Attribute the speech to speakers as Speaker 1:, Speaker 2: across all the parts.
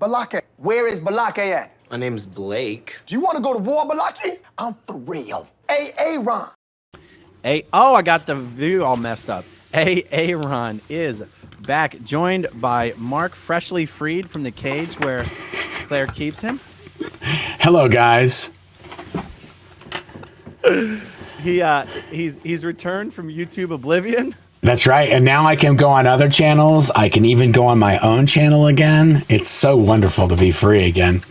Speaker 1: Balake. Where is Balake at?
Speaker 2: My name's Blake.
Speaker 1: Do you want to go to war, Balake? I'm for real. Aaron.
Speaker 3: I got the view all messed up. Aaron is back, joined by Mark, freshly freed from the cage where Claire keeps him.
Speaker 4: Hello, guys.
Speaker 3: He's returned from YouTube Oblivion.
Speaker 4: That's right. And now I can go on other channels. I can even go on my own channel again. It's so wonderful to be free again.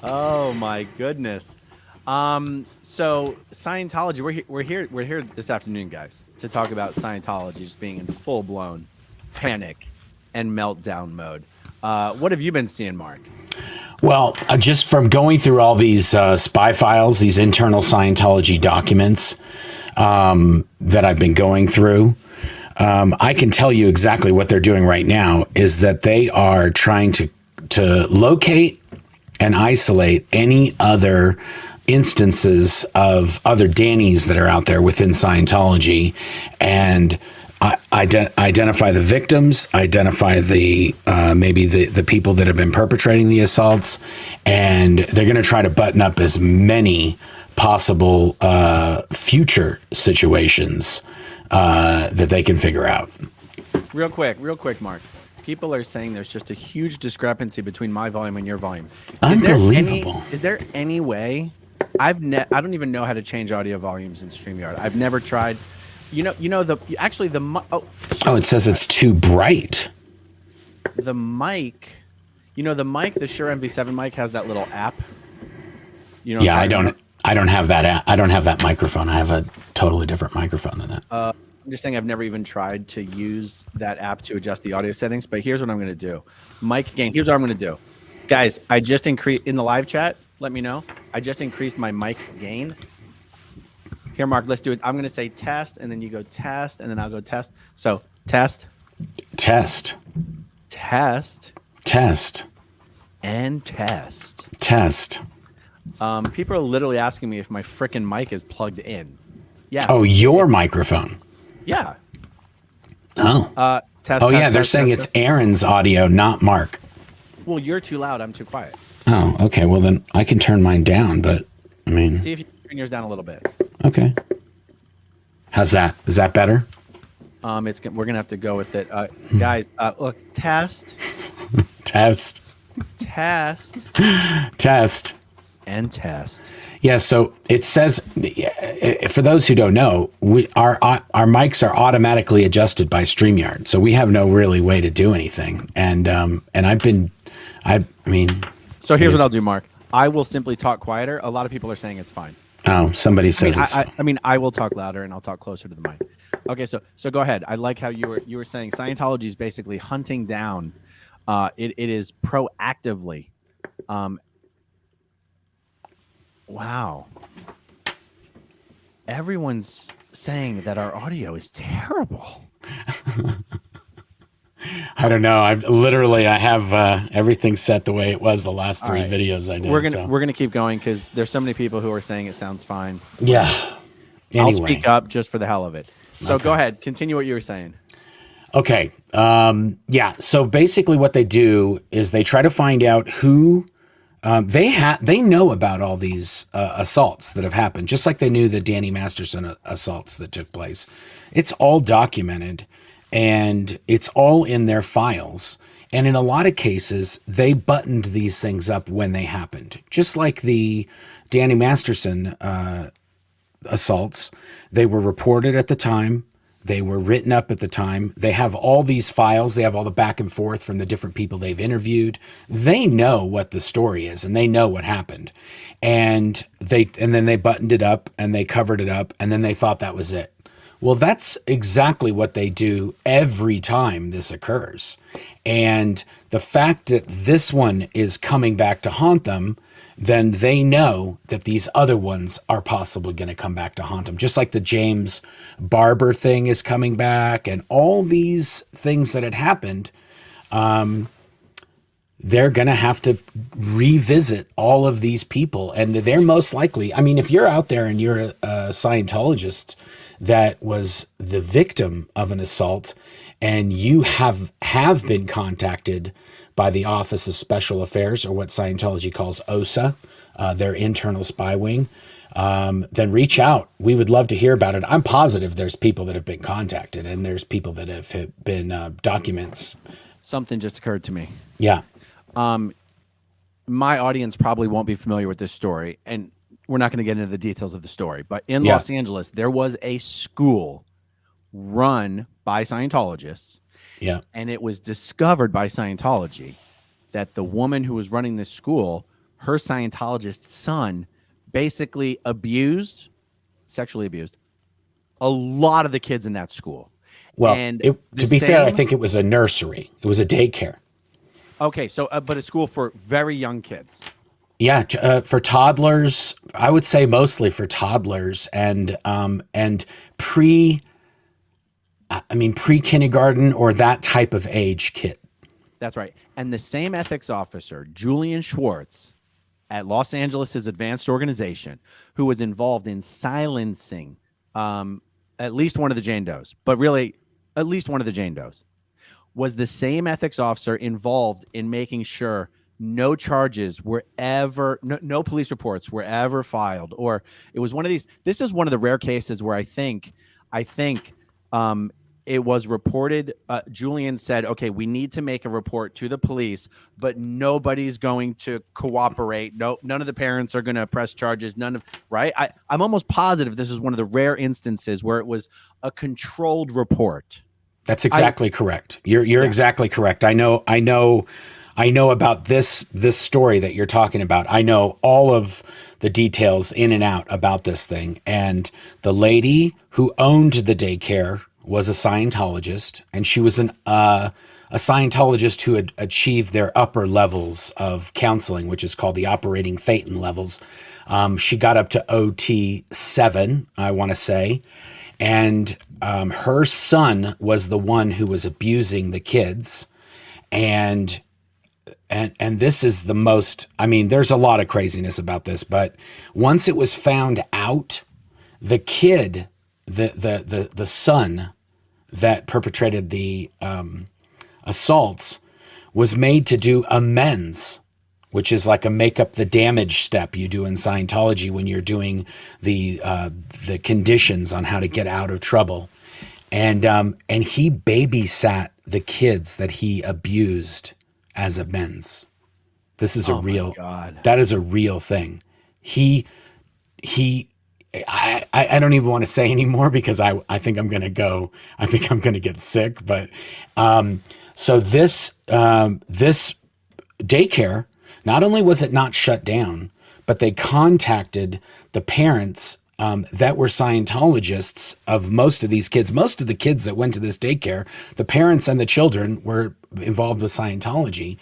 Speaker 3: Oh my goodness. So Scientology, we're here this afternoon, guys, to talk about Scientology just being in full blown panic and meltdown mode. What have you been seeing, Mark?
Speaker 4: Well, just from going through all these spy files, these internal Scientology documents that I've been going through, I can tell you exactly what they're doing right now is that they are trying to locate and isolate any other instances of other Dannys that are out there within Scientology and identify the victims, identify the maybe the people that have been perpetrating the assaults, and they're going to try to button up as many possible future situations that they can figure out.
Speaker 3: Real quick, Mark. People are saying there's just a huge discrepancy between my volume and your volume.
Speaker 4: Unbelievable.
Speaker 3: Is there any way? I don't even know how to change audio volumes in StreamYard. I've never tried. You know
Speaker 4: It says it's too bright.
Speaker 3: The mic, the Shure MV7 mic has that little app.
Speaker 4: Yeah, I don't have that. I don't have that microphone. I have a totally different microphone than that.
Speaker 3: I'm just saying I've never even tried to use that app to adjust the audio settings, but here's what I'm going to do. Mic gain. Here's what I'm going to do. Guys, I just increased in the live chat. Let me know. I just increased my mic gain. Here, Mark, let's do it. I'm going to say test, and then you go test, and then I'll go test. So test.
Speaker 4: Test.
Speaker 3: Test.
Speaker 4: Test.
Speaker 3: And test.
Speaker 4: Test.
Speaker 3: People are literally asking me if my frickin' mic is plugged in. Yeah.
Speaker 4: Oh, your microphone.
Speaker 3: Yeah.
Speaker 4: Oh.
Speaker 3: Test.
Speaker 4: Oh,
Speaker 3: test,
Speaker 4: yeah. They're
Speaker 3: test,
Speaker 4: saying
Speaker 3: test,
Speaker 4: it's Aaron's audio, not Mark.
Speaker 3: Well, you're too loud. I'm too quiet.
Speaker 4: Oh, okay. Well, then I can turn mine down, but I mean.
Speaker 3: See if you can turn yours down a little bit.
Speaker 4: Okay. How's that? Is that better?
Speaker 3: We're gonna have to go with it, guys. Look, test.
Speaker 4: Test.
Speaker 3: Test.
Speaker 4: Test.
Speaker 3: And test.
Speaker 4: Yeah, so it says, for those who don't know, our mics are automatically adjusted by StreamYard, so we have no really way to do anything. And I mean.
Speaker 3: So here's what I'll do, Mark. I will simply talk quieter. A lot of people are saying it's fine.
Speaker 4: Oh, somebody says
Speaker 3: I will talk louder and I'll talk closer to the mic. Okay, so go ahead. I like how you were saying Scientology is basically hunting down. It is proactively. Wow. Everyone's saying that our audio is terrible.
Speaker 4: I don't know. I have everything set the way it was the last three videos I did.
Speaker 3: We're gonna keep going because there's so many people who are saying it sounds fine.
Speaker 4: Yeah. Anyway.
Speaker 3: I'll speak up just for the hell of it. So Go ahead. Continue what you were saying.
Speaker 4: Okay. Yeah. So basically what they do is they try to find out who they know about all these assaults that have happened, just like they knew the Danny Masterson assaults that took place. It's all documented and it's all in their files. And in a lot of cases, they buttoned these things up when they happened, just like the Danny Masterson assaults. They were reported at the time. They were written up at the time. They have all these files. They have all the back and forth from the different people they've interviewed. They know what the story is and they know what happened. And then they buttoned it up and they covered it up and then they thought that was it. Well, that's exactly what they do every time this occurs. And the fact that this one is coming back to haunt them, then they know that these other ones are possibly going to come back to haunt them. Just like the James Barber thing is coming back and all these things that had happened, they're going to have to revisit all of these people. And they're most likely, I mean, if you're out there and you're a Scientologist that was the victim of an assault and you have been contacted by the Office of Special Affairs, or what Scientology calls OSA, their internal spy wing, then reach out. We would love to hear about it. I'm positive there's people that have been contacted, and there's people that have been documents.
Speaker 3: Something just occurred to me.
Speaker 4: Yeah.
Speaker 3: My audience probably won't be familiar with this story, and we're not going to get into the details of the story, but in Los Angeles, there was a school run by Scientologists.
Speaker 4: Yeah.
Speaker 3: And it was discovered by Scientology that the woman who was running this school, her Scientologist son, basically sexually abused a lot of the kids in that school.
Speaker 4: Well,
Speaker 3: and
Speaker 4: to be fair, I think it was a nursery. It was a daycare.
Speaker 3: Okay, so but a school for very young kids.
Speaker 4: Yeah, for toddlers, I would say mostly for toddlers and pre-kindergarten or that type of age kid. That's
Speaker 3: right. And the same ethics officer, Julian Schwartz, at Los Angeles' Advanced Organization, who was involved in silencing at least one of the Jane Does, but really at least one of the Jane Does, was the same ethics officer involved in making sure no charges were ever, no police reports were ever filed. Or it was one of these, this is one of the rare cases where I think it was reported, Julian said, okay, we need to make a report to the police, but nobody's going to cooperate. No, none of the parents are going to press charges. Right? I'm almost positive this is one of the rare instances where it was a controlled report.
Speaker 4: That's exactly correct. You're exactly correct. I know about this story that you're talking about. I know all of the details in and out about this thing. And the lady who owned the daycare was a Scientologist, and she was a Scientologist who had achieved their upper levels of counseling, which is called the operating thetan levels. She got up to OT 7, I want to say. And her son was the one who was abusing the kids. And this is the most, I mean, there's a lot of craziness about this, but once it was found out, the kid, the son that perpetrated the assaults was made to do amends, which is like a make up the damage step you do in Scientology when you're doing the conditions on how to get out of trouble. And he babysat the kids that he abused as amends. This is that is a real thing. I don't even want to say anymore because I think I'm going to go. I think I'm going to get sick. But so this daycare, not only was it not shut down, but they contacted the parents that were Scientologists of most of these kids. Most of the kids that went to this daycare, the parents and the children were involved with Scientology.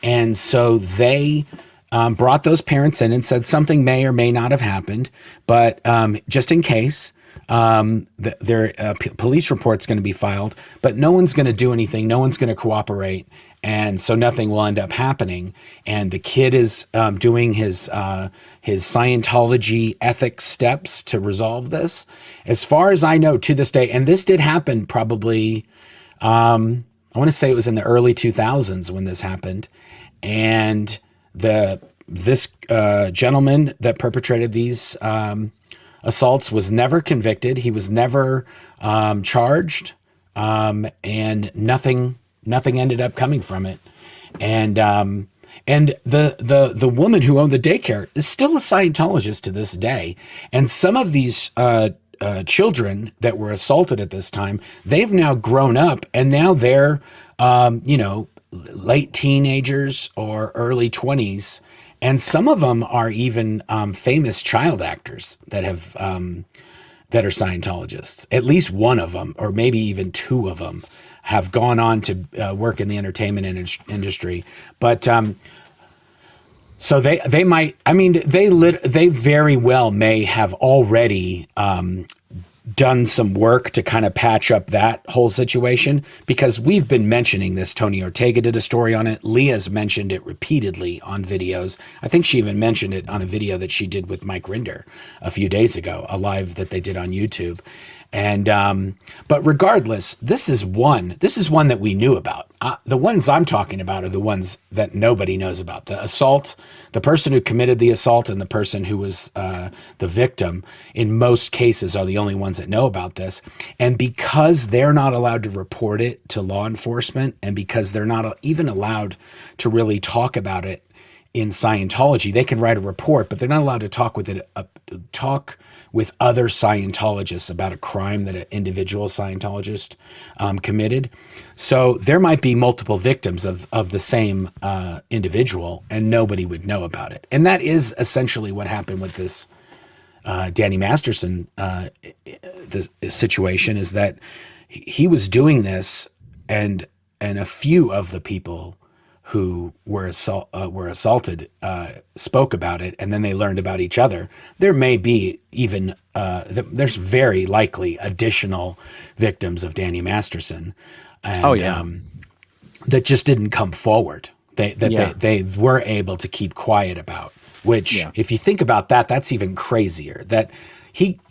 Speaker 4: And so they brought those parents in and said something may or may not have happened, but just in case, their police report's going to be filed, but no one's going to do anything. No one's going to cooperate. And so nothing will end up happening. And the kid is doing his Scientology ethics steps to resolve this. As far as I know to this day, and this did happen probably, I want to say it was in the early 2000s when this happened. And this gentleman that perpetrated these assaults was never convicted. He was never charged, and nothing ended up coming from it. And the woman who owned the daycare is still a Scientologist to this day. And some of these children that were assaulted at this time, they've now grown up, and now they're late teenagers or early 20s. And some of them are even famous child actors that have that are Scientologists. At least one of them, or maybe even two of them, have gone on to work in the entertainment industry. But so they might. I mean, they very well may have already done some work to kind of patch up that whole situation, because we've been mentioning this. Tony Ortega did a story on it. Leah's mentioned it repeatedly on videos. I think she even mentioned it on a video that she did with Mike Rinder a few days ago, a live that they did on YouTube. And but regardless, this is one that we knew about. The ones I'm talking about are the ones that nobody knows about. The assault, the person who committed the assault, and the person who was the victim, in most cases, are the only ones that know about this. And because they're not allowed to report it to law enforcement, and because they're not even allowed to really talk about it in Scientology, they can write a report, but they're not allowed to talk with other Scientologists about a crime that an individual Scientologist committed. So there might be multiple victims of the same individual, and nobody would know about it. And that is essentially what happened with this Danny Masterson the situation, is that he was doing this, and a few of the people who were assaulted spoke about it, and then they learned about each other. There may be even there's very likely additional victims of Danny Masterson, and, that just didn't come forward. They were able to keep quiet about. Which, if you think about that, that's even crazier. That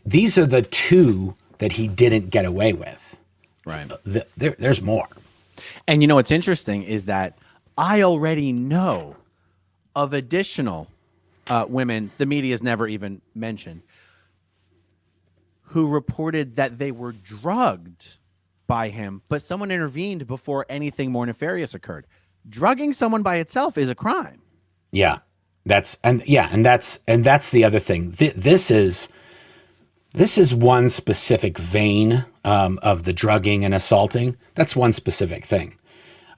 Speaker 4: these are the two that he didn't get away with.
Speaker 3: Right.
Speaker 4: There's more.
Speaker 3: And you know what's interesting is that I already know of additional women the media has never even mentioned who reported that they were drugged by him, but someone intervened before anything more nefarious occurred. Drugging someone by itself is a crime.
Speaker 4: Yeah, that's the other thing. This is one specific vein of the drugging and assaulting. That's one specific thing.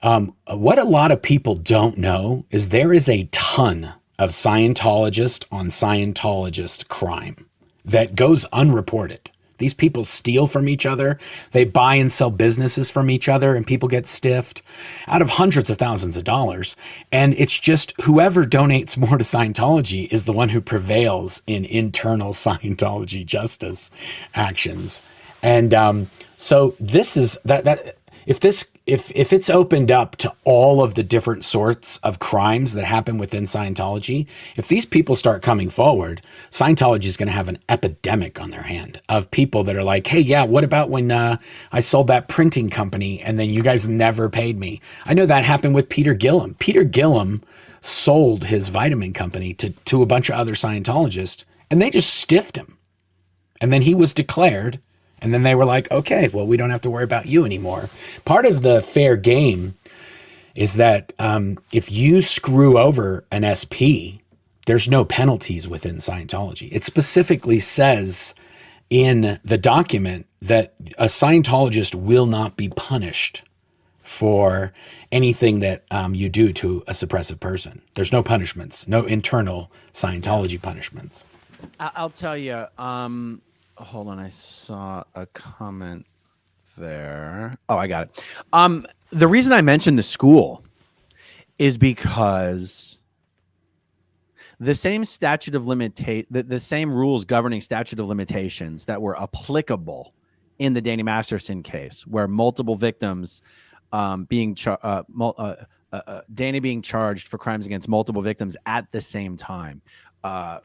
Speaker 4: What a lot of people don't know is there is a ton of Scientologist on Scientologist crime that goes unreported. These people steal from each other. They buy and sell businesses from each other, and people get stiffed out of hundreds of thousands of dollars. And it's just whoever donates more to Scientology is the one who prevails in internal Scientology justice actions. And so this is that if it's opened up to all of the different sorts of crimes that happen within Scientology, if these people start coming forward, Scientology is going to have an epidemic on their hand of people that are like, hey, yeah, what about when I sold that printing company and then you guys never paid me? I know that happened with Peter Gillum. Peter Gillum sold his vitamin company to a bunch of other Scientologists, and they just stiffed him. And then he was declared. And then they were like, okay, well, we don't have to worry about you anymore. Part of the fair game is that if you screw over an SP, there's no penalties within Scientology. It specifically says in the document that a Scientologist will not be punished for anything that you do to a suppressive person. There's no punishments, no internal Scientology punishments.
Speaker 3: I'll tell you, hold on, I saw a comment there. Oh, I got it. The reason I mentioned the school is because the same statute of the same rules governing statute of limitations that were applicable in the Danny Masterson case, where multiple victims Danny being charged for crimes against multiple victims at the same time,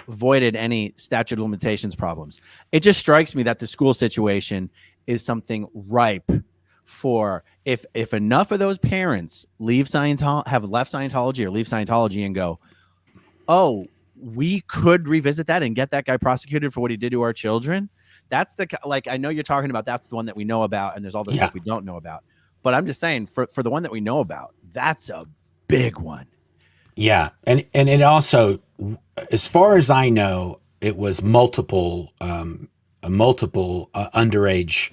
Speaker 3: voided any statute of limitations problems. It just strikes me that the school situation is something ripe for if enough of those parents have left Scientology or leave Scientology and go, oh, we could revisit that and get that guy prosecuted for what he did to our children. That's I know you're talking about, that's the one that we know about, and there's all the stuff we don't know about. But I'm just saying, for the one that we know about, that's a big one.
Speaker 4: Yeah, and it also, as far as I know, it was multiple underage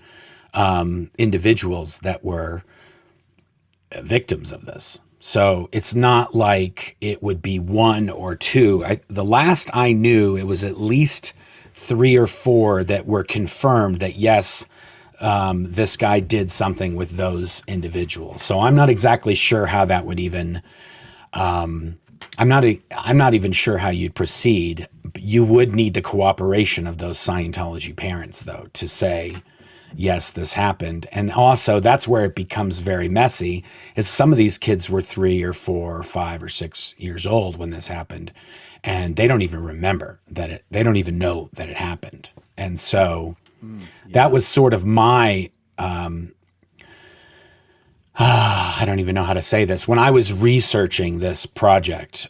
Speaker 4: individuals that were victims of this. So it's not like it would be one or two. The last I knew, it was at least 3 or 4 that were confirmed that yes, this guy did something with those individuals. So I'm not exactly sure how that would even. I'm not even sure how you'd proceed. You would need the cooperation of those Scientology parents, though, to say, yes, this happened. And also, that's where it becomes very messy, is some of these kids were 3 or 4 or 5 or 6 years old when this happened, and they don't even remember they don't even know that it happened. And so That was sort of my, I don't even know how to say this. When I was researching this project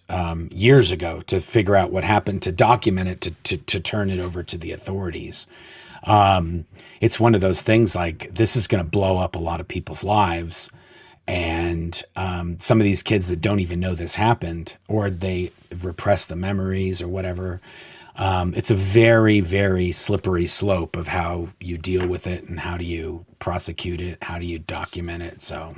Speaker 4: years ago to figure out what happened, to document it, to turn it over to the authorities, it's one of those things like this is going to blow up a lot of people's lives. And some of these kids that don't even know this happened, or they repress the memories or whatever. It's a very, very slippery slope of how you deal with it and how do you prosecute it, how do you document it. So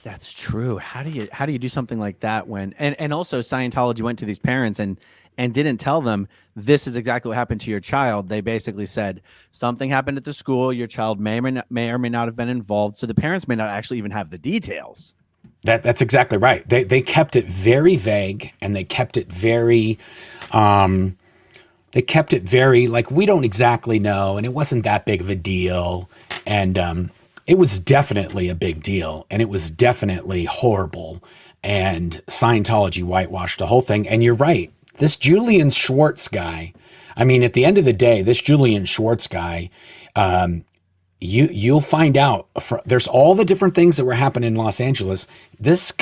Speaker 3: that's true. How do you do something like that when and also Scientology went to these parents and didn't tell them this is exactly what happened to your child. They basically said something happened at the school. Your child may or may not have been involved. So the parents may not actually even have the details.
Speaker 4: That's exactly right. They kept it very vague, and they kept it very like, we don't exactly know, and it wasn't that big of a deal. And it was definitely a big deal, and it was definitely horrible. And Scientology whitewashed the whole thing. And you're right. This Julian Schwartz guy, I mean, at the end of the day, this Julian Schwartz guy, you'll find out there's all the different things that were happening in Los Angeles. This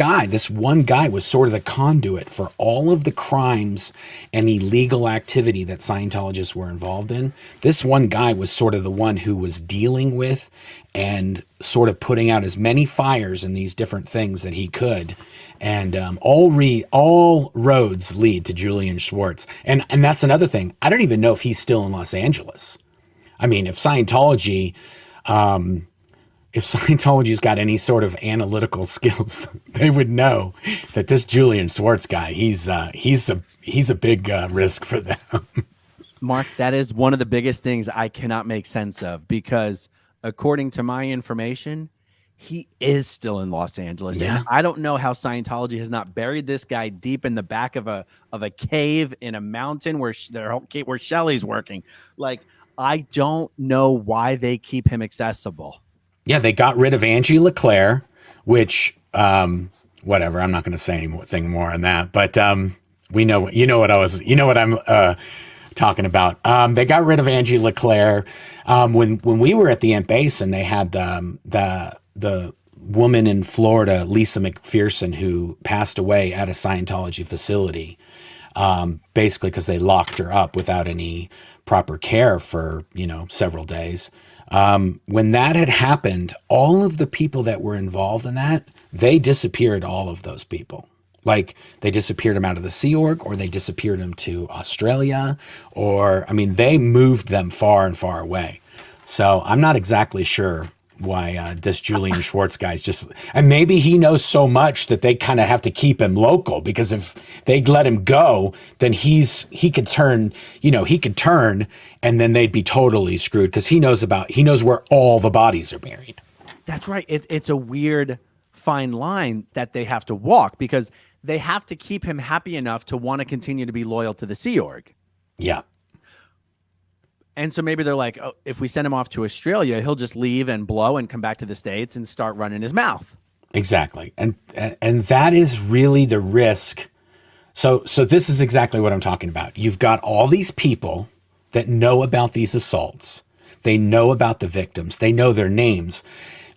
Speaker 4: one guy was sort of the conduit for all of the crimes and illegal activity that Scientologists were involved in. This one guy was sort of the one who was dealing with and sort of putting out as many fires in these different things that he could. And all roads lead to Julian Schwartz. And that's another thing. I don't even know if he's still in Los Angeles. I mean, if Scientology's got any sort of analytical skills, they would know that this Julian Schwartz guy, he's a big risk for them.
Speaker 3: Mark, that is one of the biggest things I cannot make sense of, because according to my information, he is still in Los Angeles.
Speaker 4: Yeah.
Speaker 3: And I don't know how Scientology has not buried this guy deep in the back of a cave in a mountain where Shelley's working. Like, I don't know why they keep him accessible. Yeah,
Speaker 4: they got rid of Angie LeClaire, which, whatever. I'm not going to say anything more on that, but you know what I'm talking about. They got rid of Angie LeClaire when we were at the Ent Base, and they had the woman in Florida, Lisa McPherson, who passed away at a Scientology facility, basically because they locked her up without any proper care for, several days. When that had happened, all of the people that were involved in that, they disappeared, all of those people. Like, they disappeared them out of the Sea Org, or they disappeared them to Australia, they moved them far and far away. So I'm not exactly sure why this Julian Schwartz guy's and maybe he knows so much that they kind of have to keep him local, because if they let him go, then he could turn, and then they'd be totally screwed, because he knows where all the bodies are buried.
Speaker 3: That's right. It's a weird fine line that they have to walk, because they have to keep him happy enough to want to continue to be loyal to the Sea Org.
Speaker 4: Yeah.
Speaker 3: And so maybe they're like, oh, if we send him off to Australia, he'll just leave and blow and come back to the States and start running his mouth.
Speaker 4: Exactly. And that is really the risk. So this is exactly what I'm talking about. You've got all these people that know about these assaults. They know about the victims. They know their names.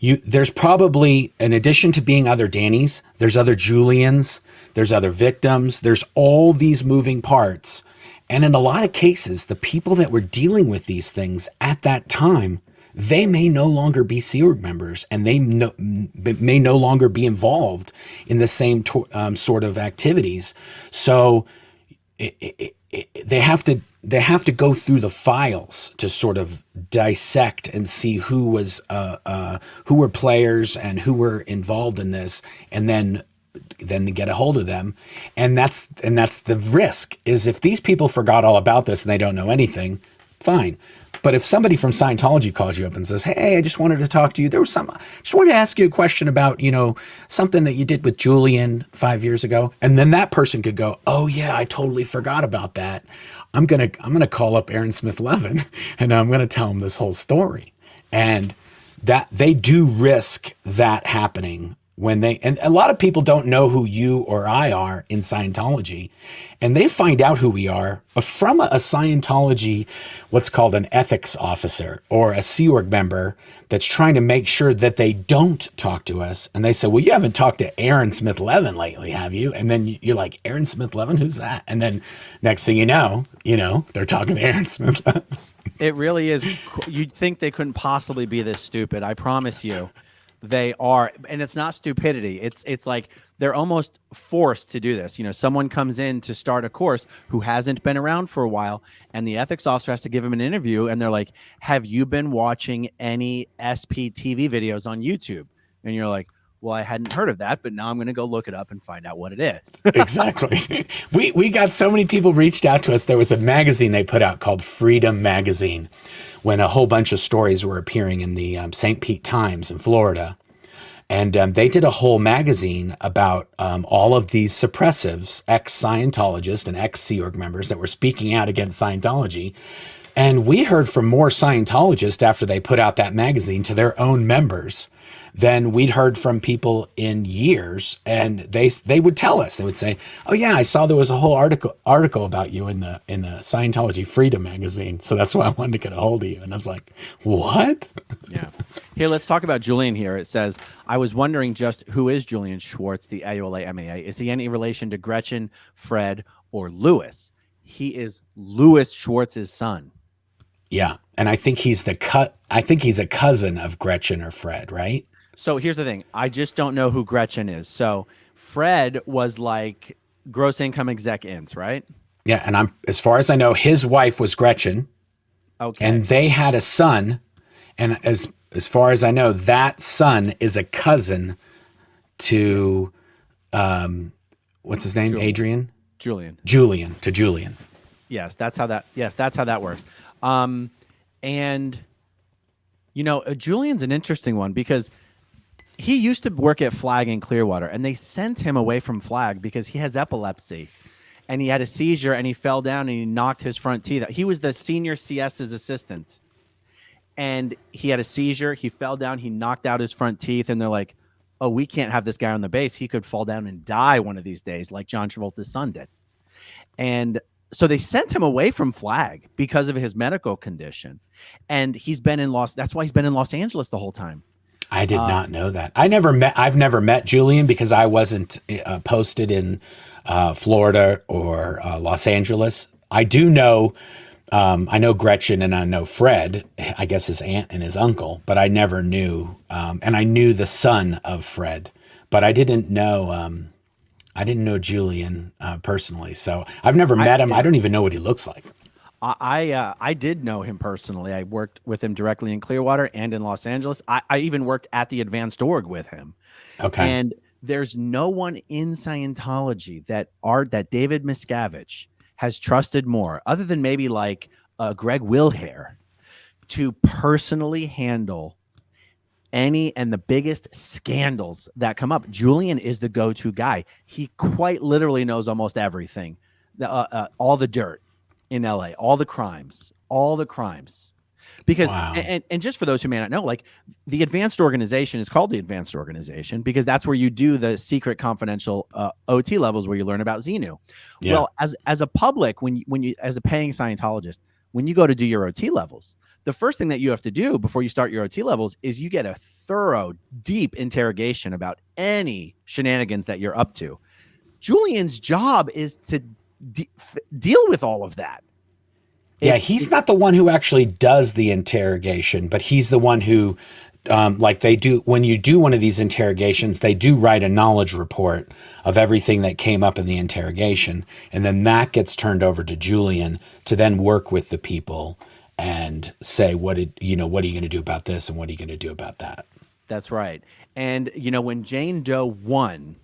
Speaker 4: There's probably, in addition to being other Dannys, there's other Julians, there's other victims, there's all these moving parts. And in a lot of cases, the people that were dealing with these things at that time, they may no longer be Sea Org members, and they may no longer be involved in the same sort of activities. So they have to go through the files to sort of dissect and see who were players and who were involved in this, and then get a hold of them. And that's the risk, is if these people forgot all about this and they don't know anything, fine. But if somebody from Scientology calls you up and says, hey, I just wanted to talk to you. I just wanted to ask you a question about, something that you did with Julian 5 years ago. And then that person could go, oh yeah, I totally forgot about that. I'm going to call up Asmithlevin and I'm going to tell him this whole story. And that they do risk that happening and a lot of people don't know who you or I are in Scientology, and they find out who we are from a Scientology, what's called an ethics officer or a Sea Org member that's trying to make sure that they don't talk to us. And they say, well, you haven't talked to Aaron Smith-Levin lately, have you? And then you're like, Aaron Smith-Levin, who's that? And then next thing you know, they're talking to Aaron Smith-Levin.
Speaker 3: It really is. You'd think they couldn't possibly be this stupid. I promise you. They are, and it's not stupidity. It's like they're almost forced to do this. Someone comes in to start a course who hasn't been around for a while, and the ethics officer has to give him an interview, and they're like, have you been watching any SPTV videos on YouTube? And you're like, well, I hadn't heard of that, but now I'm going to go look it up and find out what it is.
Speaker 4: Exactly. We got so many people reached out to us. There was a magazine they put out called Freedom Magazine when a whole bunch of stories were appearing in the St. Pete Times in Florida. And they did a whole magazine about all of these suppressives, ex-Scientologists and ex-Sea Org members that were speaking out against Scientology. And we heard from more Scientologists after they put out that magazine to their own members than we'd heard from people in years. And they would tell us, they would say, oh yeah, I saw there was a whole article about you in the Scientology Freedom magazine. So that's why I wanted to get a hold of you. And I was like, what?
Speaker 3: Yeah. Here, let's talk about Julian here. It says, I was wondering just who is Julian Schwartz, the AULA MAA? Is he any relation to Gretchen, Fred, or Louis? He is Louis Schwartz's son.
Speaker 4: Yeah. And I think he's a cousin of Gretchen or Fred, right?
Speaker 3: So here's the thing. I just don't know who Gretchen is. So Fred was like gross income exec ins, right?
Speaker 4: Yeah. And as far as I know, his wife was Gretchen.
Speaker 3: Okay.
Speaker 4: And they had a son. And as far as I know, that son is a cousin to, what's his name? Adrian?
Speaker 3: Julian.
Speaker 4: Julian.
Speaker 3: Yes, that's how that works. And Julian's an interesting one because he used to work at Flag in Clearwater, and they sent him away from Flag because he has epilepsy, and he had a seizure, and he fell down and he knocked his front teeth out. He was the senior CS's assistant, and he had a seizure. He fell down, he knocked out his front teeth, and they're like, oh, we can't have this guy on the base. He could fall down and die one of these days, like John Travolta's son did. And so they sent him away from Flag because of his medical condition. And that's why he's been in Los Angeles the whole time.
Speaker 4: I did not know that. I've never met Julian because I wasn't posted in Florida or Los Angeles. I do know, I know Gretchen and I know Fred, I guess his aunt and his uncle, but I never knew, and I knew the son of Fred, but I didn't know Julian personally. So I've never met him. I don't even know what he looks like.
Speaker 3: I did know him personally. I worked with him directly in Clearwater and in Los Angeles. I even worked at the Advanced Org with him. Okay. And there's no one in Scientology that David Miscavige has trusted more, other than maybe like Greg Wilhair, to personally handle any and the biggest scandals that come up. Julian is the go-to guy. He quite literally knows almost everything, all the dirt in LA, all the crimes. Because, wow. and just for those who may not know, like the Advanced Organization is called the Advanced Organization because that's where you do the secret confidential OT levels where you learn about Xenu. Yeah. Well, as a public, when you as a paying Scientologist, when you go to do your OT levels, the first thing that you have to do before you start your OT levels is you get a thorough, deep interrogation about any shenanigans that you're up to. Julian's job is to deal with all of that.
Speaker 4: Yeah, he's not the one who actually does the interrogation, but he's the one who, like they do, when you do one of these interrogations, they do write a knowledge report of everything that came up in the interrogation. And then that gets turned over to Julian to then work with the people and say, what are you going to do about this? And what are you going to do about that?
Speaker 3: That's right. And, when Jane Doe 1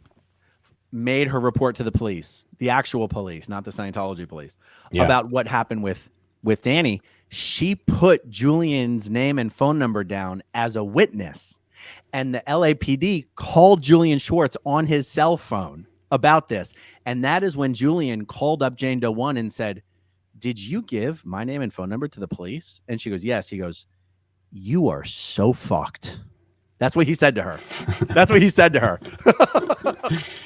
Speaker 3: made her report to the police, the actual police, not the Scientology police, about what happened with Danny, she put Julian's name and phone number down as a witness. And the LAPD called Julian Schwartz on his cell phone about this. And that is when Julian called up Jane Doe 1 and said, did you give my name and phone number to the police? And she goes, yes. He goes, you are so fucked. That's what he said to her. That's what he said to her.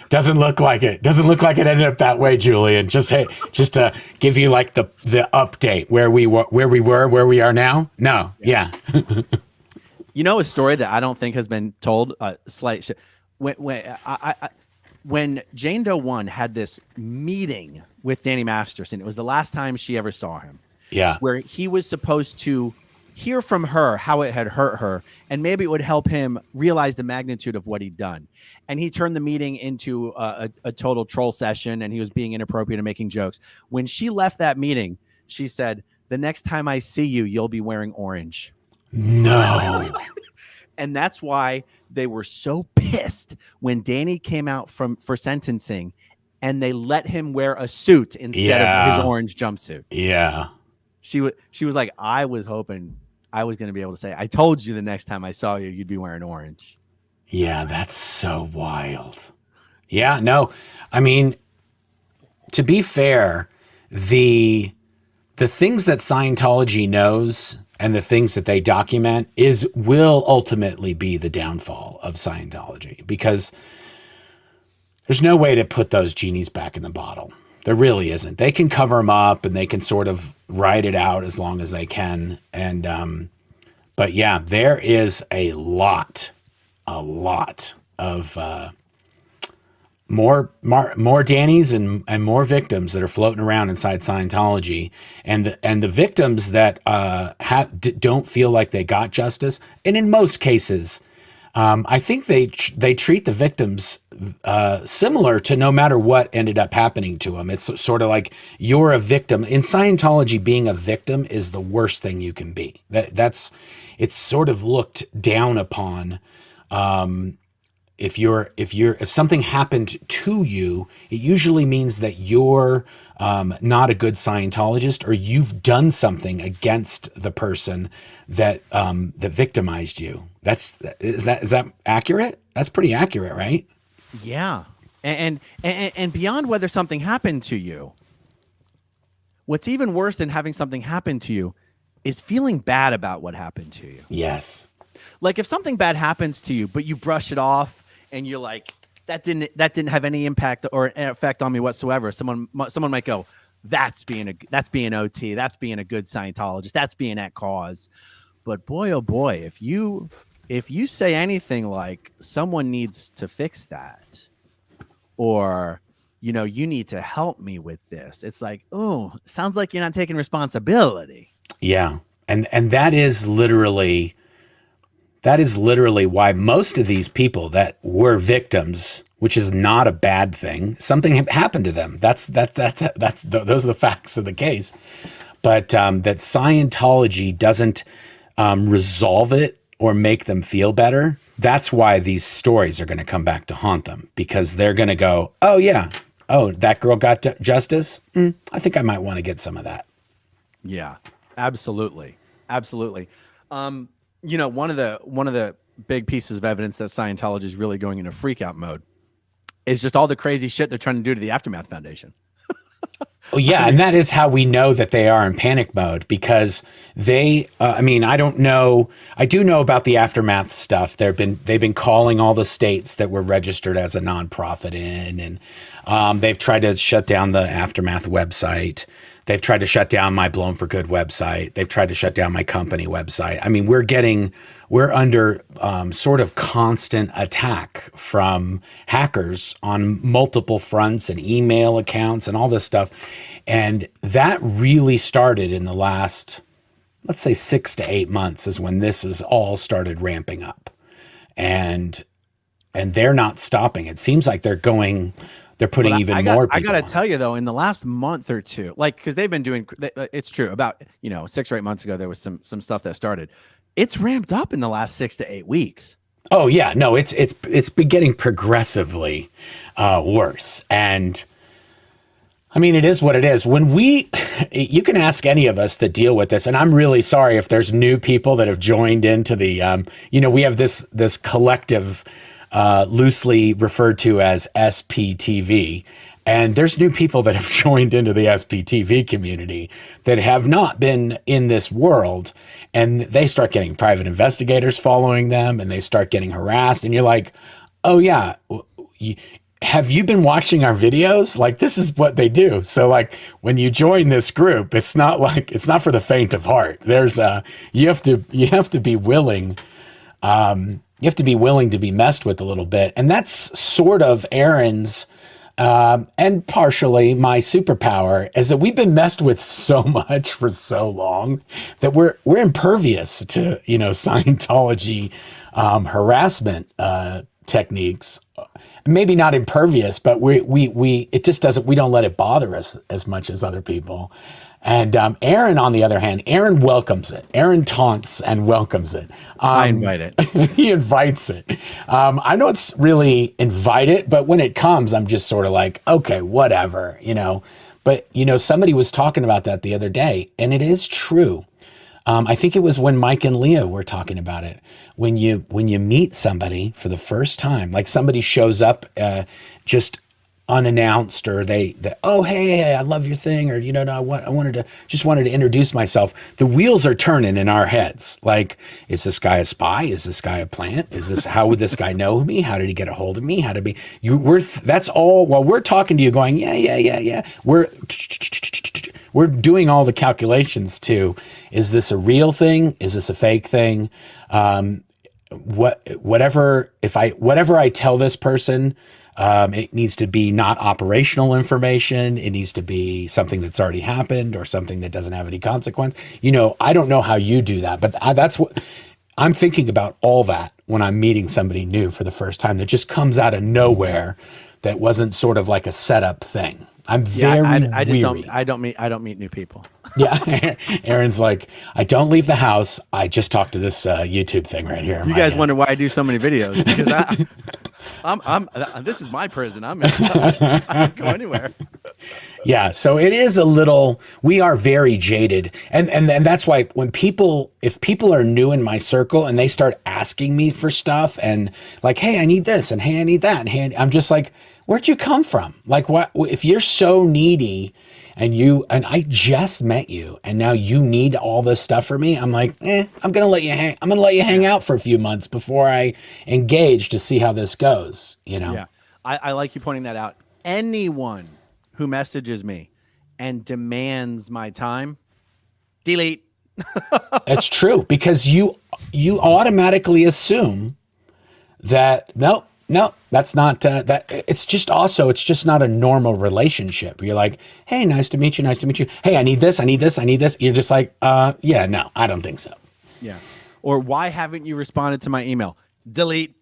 Speaker 4: Doesn't look like it. Doesn't look like it ended up that way, Julian. Just to give you like the update where we were, where we are now. No, yeah.
Speaker 3: You know, a story that I don't think has been told. When Jane Doe 1 had this meeting with Danny Masterson, it was the last time she ever saw him.
Speaker 4: Yeah,
Speaker 3: where he was supposed to hear from her how it had hurt her, and maybe it would help him realize the magnitude of what he'd done. And he turned the meeting into a total troll session, and he was being inappropriate and making jokes. When she left that meeting, she said, "The next time I see you, you'll be wearing orange."
Speaker 4: No.
Speaker 3: And that's why they were so pissed when Danny came out for sentencing, and they let him wear a suit instead of his orange jumpsuit.
Speaker 4: Yeah.
Speaker 3: She was like, I was hoping I was going to be able to say, I told you the next time I saw you, you'd be wearing orange.
Speaker 4: Yeah, that's so wild. Yeah, no, I mean, to be fair, the things that Scientology knows and the things that they document will ultimately be the downfall of Scientology, because there's no way to put those genies back in the bottle. There really isn't. They can cover them up and they can sort of ride it out as long as they can. And, but yeah, there is a lot of more Dannies and more victims that are floating around inside Scientology, and the victims that don't feel like they got justice. And in most cases, I think they treat the victims similar to no matter what ended up happening to them. It's sort of like you're a victim. In Scientology, being a victim is the worst thing you can be. It's sort of looked down upon. If something happened to you, it usually means that you're not a good Scientologist, or you've done something against the person that victimized you. Is that accurate? That's pretty accurate, right?
Speaker 3: Yeah. And beyond whether something happened to you, what's even worse than having something happen to you is feeling bad about what happened to you.
Speaker 4: Yes.
Speaker 3: Like if something bad happens to you, but you brush it off and you're like, that didn't have any impact or effect on me whatsoever. Someone might go, that's being OT, that's being a good Scientologist, that's being at cause. But boy, oh boy, if you say anything like someone needs to fix that, or you need to help me with this, it's like, oh, sounds like you're not taking responsibility.
Speaker 4: Yeah. And that is literally why most of these people that were victims, which is not a bad thing, something happened to them. Those are the facts of the case. But that Scientology doesn't resolve it or make them feel better. That's why these stories are going to come back to haunt them, because they're going to go, oh yeah, oh, that girl got justice. I think I might want to get some of that.
Speaker 3: Yeah, absolutely. Absolutely. One of the big pieces of evidence that Scientology is really going into freak out mode is just all the crazy shit they're trying to do to the Aftermath Foundation.
Speaker 4: Oh yeah, and that is how we know that they are in panic mode, because they. I don't know. I do know about the Aftermath stuff. They've been calling all the states that were registered as a nonprofit in, and they've tried to shut down the Aftermath website. They've tried to shut down my Blown for Good website. They've tried to shut down my company website. I mean, we're under sort of constant attack from hackers on multiple fronts and email accounts and all this stuff. And that really started in the last, let's say 6 to 8 months is when this has all started ramping up. And they're not stopping. It seems like they're putting more people.
Speaker 3: I got to tell you though, in the last month or two, like, cause they've been doing, it's true, about, 6 or 8 months ago, there was some stuff that started. It's ramped up in the last 6 to 8 weeks.
Speaker 4: Oh yeah, no, it's been getting progressively worse. And I mean, it is what it is. You can ask any of us that deal with this, and I'm really sorry if there's new people that have joined into the, we have this collective loosely referred to as SPTV. And there's new people that have joined into the SPTV community that have not been in this world. And they start getting private investigators following them, and they start getting harassed. And you're like, oh, yeah, have you been watching our videos? Like, this is what they do. So like when you join this group, it's not for the faint of heart. There's you have to be willing. You have to be willing to be messed with a little bit. And that's sort of Aaron's and partially my superpower, is that we've been messed with so much for so long that we're impervious to, Scientology harassment techniques. Maybe not impervious, but it just doesn't, we don't let it bother us as much as other people. And Aaron, on the other hand, Aaron welcomes it. Aaron taunts and welcomes it.
Speaker 3: I invite it.
Speaker 4: He invites it. I know it's really invite it, but when it comes, I'm just sort of like, okay, whatever, But, somebody was talking about that the other day, and it is true. I think it was when Mike and Leah were talking about it. When you meet somebody for the first time, like somebody shows up just unannounced, or they oh, hey, I love your thing, or no, I wanted to introduce myself. The wheels are turning in our heads. Like, is this guy a spy? Is this guy a plant? How would this guy know me? How did he get a hold of me? That's all while we're talking to you, going, yeah. We're doing all the calculations too. Is this a real thing? Is this a fake thing? Whatever I tell this person, it needs to be not operational information. It needs to be something that's already happened, or something that doesn't have any consequence. I don't know how you do that, but that's what I'm thinking about, all that when I'm meeting somebody new for the first time that just comes out of nowhere, that wasn't sort of like a setup thing. I'm very
Speaker 3: I just
Speaker 4: weary.
Speaker 3: I don't meet new people.
Speaker 4: Yeah, Aaron's like, I don't leave the house. I just talk to this YouTube thing right here.
Speaker 3: You guys wonder why I do so many videos, because this is my prison. I don't go anywhere.
Speaker 4: Yeah, so it is a little. We are very jaded, and that's why if people are new in my circle and they start asking me for stuff, and like, hey, I need this, and hey, I need that, and hey, I'm just like, where'd you come from? Like, what if you're so needy? And I just met you, and now you need all this stuff for me. I'm like, I'm gonna let you hang. I'm gonna let you hang out for a few months before I engage to see how this goes.
Speaker 3: Yeah, I like you pointing that out. Anyone who messages me and demands my time, delete.
Speaker 4: It's true, because you automatically assume that nope. No, that's not that. It's just not a normal relationship. You're like, hey, nice to meet you. Hey, I need this. You're just like, yeah, no, I don't think so.
Speaker 3: Yeah. Or why haven't you responded to my email? Delete.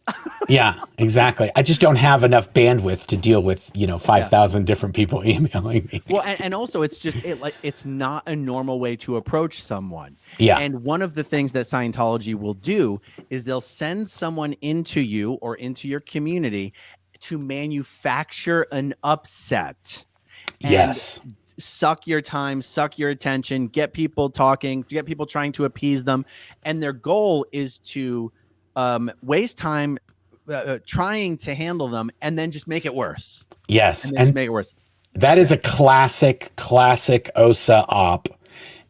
Speaker 4: Yeah, exactly. I just don't have enough bandwidth to deal with 5,000 different people emailing me.
Speaker 3: Well, and also it's not a normal way to approach someone.
Speaker 4: Yeah.
Speaker 3: And one of the things that Scientology will do is they'll send someone into you or into your community to manufacture an upset. And
Speaker 4: yes.
Speaker 3: Suck your time, suck your attention, get people talking, get people trying to appease them. And their goal is to waste time trying to handle them, and then just make it worse.
Speaker 4: Yes,
Speaker 3: and make it worse.
Speaker 4: That is a classic OSA op,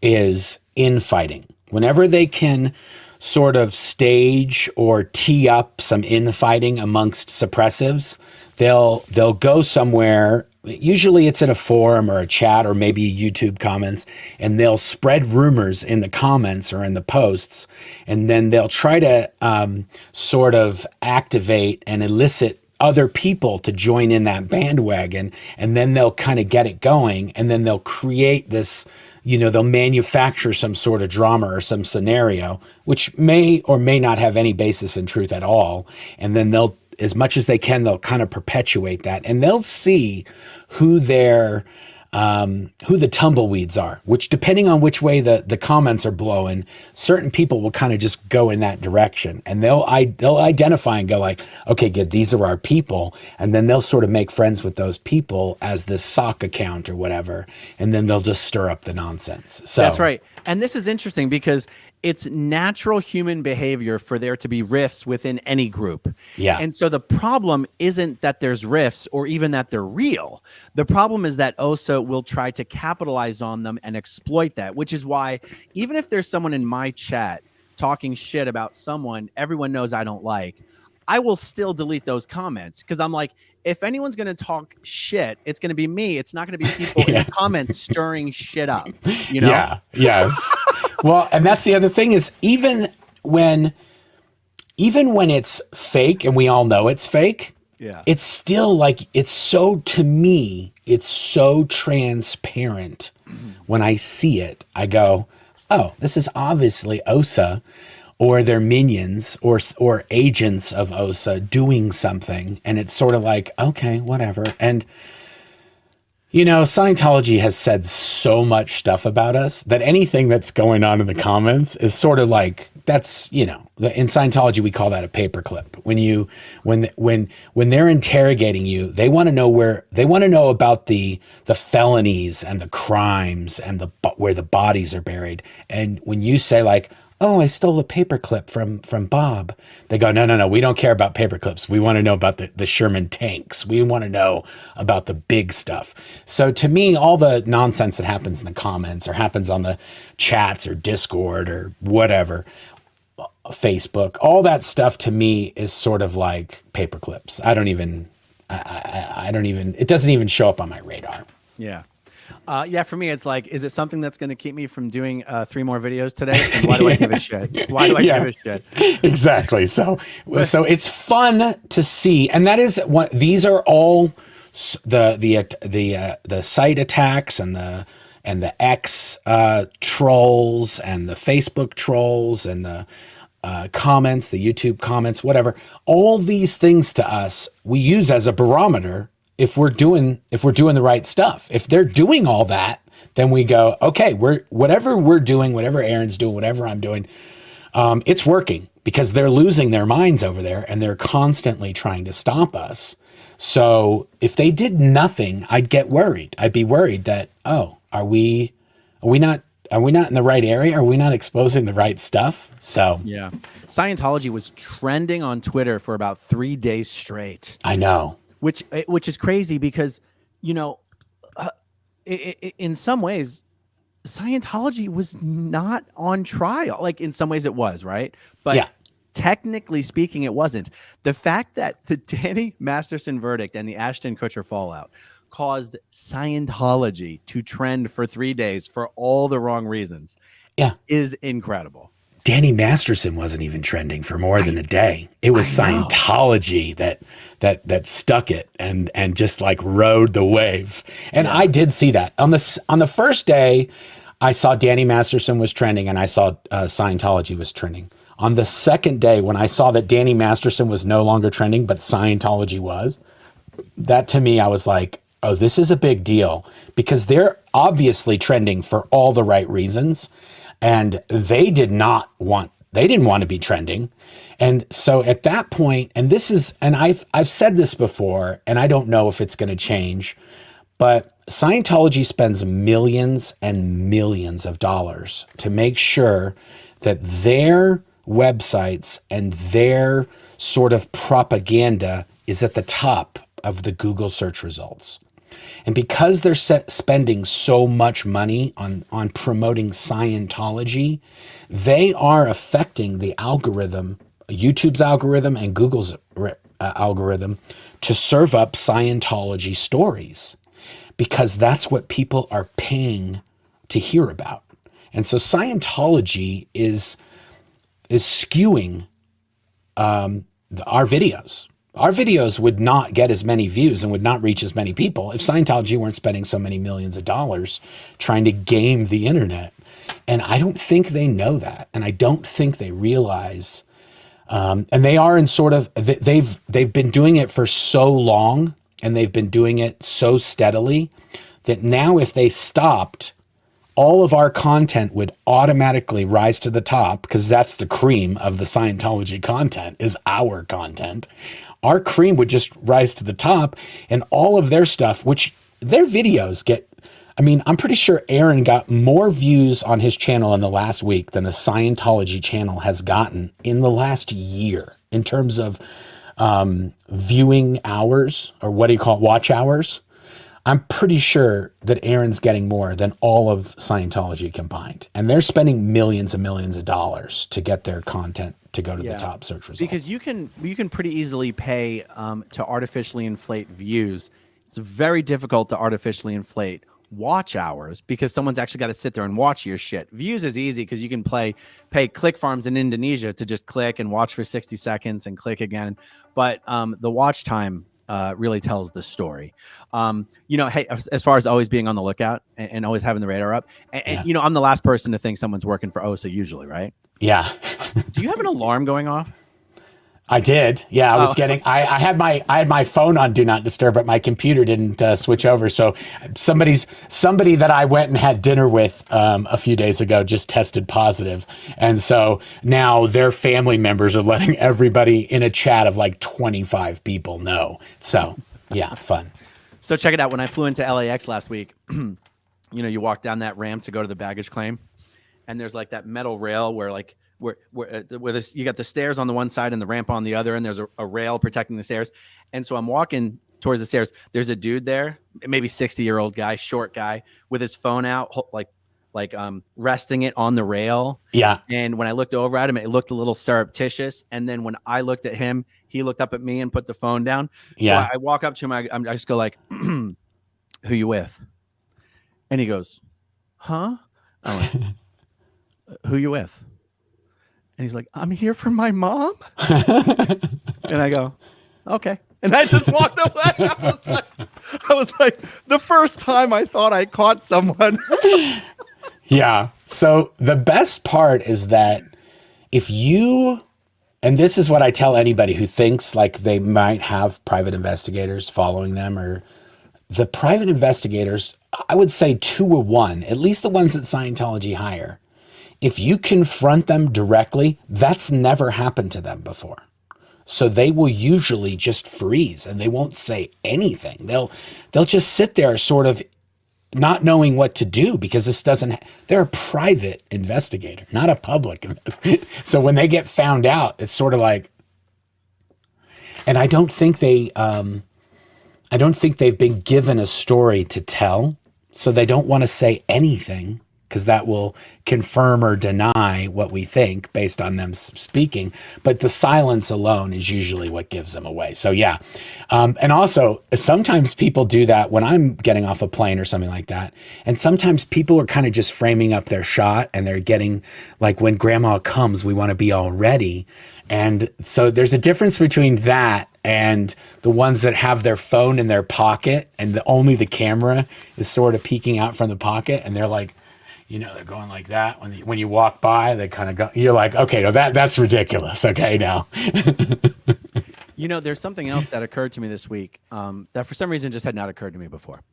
Speaker 4: is infighting. Whenever they can sort of stage or tee up some infighting amongst suppressives, they'll go somewhere. Usually it's in a forum or a chat or maybe YouTube comments, and they'll spread rumors in the comments or in the posts, and then they'll try to sort of activate and elicit other people to join in that bandwagon, and then they'll kind of get it going, and then they'll create this, they'll manufacture some sort of drama or some scenario, which may or may not have any basis in truth at all, and then they'll, as much as they can, they'll kind of perpetuate that, and they'll see who the tumbleweeds are, which, depending on which way the comments are blowing, certain people will kind of just go in that direction, and they'll identify and go like, okay, good, these are our people, and then they'll sort of make friends with those people as this sock account or whatever, and then they'll just stir up the nonsense. So
Speaker 3: that's right. And this is interesting because it's natural human behavior for there to be rifts within any group.
Speaker 4: Yeah.
Speaker 3: And so the problem isn't that there's rifts or even that they're real. The problem is that OSA will try to capitalize on them and exploit that, which is why even if there's someone in my chat talking shit about someone everyone knows I don't like, I will still delete those comments because I'm like, if anyone's going to talk shit, it's going to be me. It's not going to be people in the comments stirring shit up, you know?
Speaker 4: Yeah. Yes. Well, and that's the other thing is even when it's fake and we all know it's fake, it's still like, it's so, to me, it's so transparent. When I see it, I go, oh, this is obviously OSA or their minions or agents of OSA doing something. And it's sort of like, okay, whatever. And, you know, Scientology has said so much stuff about us that anything that's going on in the comments is sort of like, that's, you know, in Scientology, we call that a paperclip. When they're interrogating you, they want to know about the felonies and the crimes and where the bodies are buried. And when you say like, oh, I stole a paperclip from Bob, they go, no, we don't care about paperclips. We want to know about the Sherman tanks. We want to know about the big stuff. So to me, all the nonsense that happens in the comments or happens on the chats or Discord or whatever, Facebook, all that stuff to me is sort of like paperclips. I don't even, it doesn't even show up on my radar.
Speaker 3: Yeah. For me, it's like, is it something that's going to keep me from doing 3 more videos today? And why do I give a shit? Why do I give a shit?
Speaker 4: Exactly. So it's fun to see. And that is what, these are all the site attacks and the X trolls and the Facebook trolls and the comments, the YouTube comments, whatever. All these things to us, we use as a barometer if we're doing the right stuff. If they're doing all that, then we go, okay, whatever we're doing, whatever Aaron's doing, whatever I'm doing, it's working because they're losing their minds over there and they're constantly trying to stop us. So if they did nothing, I'd get worried. I'd be worried that, oh, are we not in the right area? Are we not exposing the right stuff? So
Speaker 3: yeah, Scientology was trending on Twitter for about 3 days straight.
Speaker 4: I know.
Speaker 3: Which is crazy because, you know, in some ways, Scientology was not on trial. Like in some ways it was, right? But technically speaking, it wasn't. The fact that the Danny Masterson verdict and the Ashton Kutcher fallout caused Scientology to trend for 3 days for all the wrong reasons is incredible.
Speaker 4: Danny Masterson wasn't even trending for more than a day. It was Scientology that stuck it and just like rode the wave. And I did see that on the first day. I saw Danny Masterson was trending and I saw Scientology was trending. On the second day, when I saw that Danny Masterson was no longer trending, but Scientology was, that to me, I was like, oh, this is a big deal because they're obviously trending for all the right reasons. And they didn't want to be trending. And so at that point, and I've said this before, and I don't know if it's going to change, but Scientology spends millions and millions of dollars to make sure that their websites and their sort of propaganda is at the top of the Google search results. And because they're spending so much money on promoting Scientology, they are affecting the algorithm, YouTube's algorithm and Google's algorithm to serve up Scientology stories because that's what people are paying to hear about. And so Scientology is skewing our videos. Our videos would not get as many views and would not reach as many people if Scientology weren't spending so many millions of dollars trying to game the internet. And I don't think they know that. And I don't think they realize, and they are in sort of, they've been doing it for so long and they've been doing it so steadily that now if they stopped, all of our content would automatically rise to the top because that's the cream of the Scientology content is our content. Our cream would just rise to the top and all of their stuff, which their videos get, I mean, I'm pretty sure Aaron got more views on his channel in the last week than the Scientology channel has gotten in the last year in terms of viewing hours, or what do you call it, watch hours. I'm pretty sure that Aaron's getting more than all of Scientology combined. And they're spending millions and millions of dollars to get their content to go to the top search results.
Speaker 3: Because you can pretty easily pay to artificially inflate views. It's very difficult to artificially inflate watch hours because someone's actually got to sit there and watch your shit. Views is easy because you can pay click farms in Indonesia to just click and watch for 60 seconds and click again. But the watch time really tells the story. You know, hey, as far as always being on the lookout and always having the radar up, and you know, I'm the last person to think someone's working for OSA usually, right?
Speaker 4: Yeah.
Speaker 3: Do you have an alarm going off?
Speaker 4: I did. Yeah, I was getting. I had my phone on Do Not Disturb, but my computer didn't switch over. So somebody that I went and had dinner with a few days ago just tested positive, and so now their family members are letting everybody in a chat of like 25 people know. So yeah, fun.
Speaker 3: So check it out. When I flew into LAX last week, you know, you walk down that ramp to go to the baggage claim, and there's like that metal rail where like. Where this, you got the stairs on the one side and the ramp on the other, and there's a rail protecting the stairs. And so I'm walking towards the stairs. There's a dude there, maybe 60-year-old guy, short guy, with his phone out, like resting it on the rail. Yeah. And when I looked over at him, it looked a little surreptitious. And then when I looked at him, he looked up at me and put the phone down. Yeah. So I walk up to him. I just go like, "Who you with?" And he goes, "Huh?" I'm like, "Who you with?" And he's like, "I'm here for my mom." And I go, "Okay." And I just walked away. I was like, the first time I thought I caught someone.
Speaker 4: Yeah. So the best part is that if you, and this is what I tell anybody who thinks like they might have private investigators following them, or the private investigators, I would say 2 or 1, at least the ones that Scientology hire. If you confront them directly, that's never happened to them before. So they will usually just freeze and they won't say anything. They'll just sit there sort of not knowing what to do because they're a private investigator, not a public. So when they get found out, it's sort of like, and I don't think they've been given a story to tell. So they don't want to say anything, because that will confirm or deny what we think based on them speaking. But the silence alone is usually what gives them away. So yeah. And also, sometimes people do that when I'm getting off a plane or something like that. And sometimes people are kind of just framing up their shot, and they're getting, like, when grandma comes, we want to be all ready. And so there's a difference between that and the ones that have their phone in their pocket and only the camera is sort of peeking out from the pocket, and they're like, you know, they're going like that. When you walk by, they kind of go, you're like, okay, no, that's ridiculous. Okay, now.
Speaker 3: You know, there's something else that occurred to me this week that for some reason just had not occurred to me before.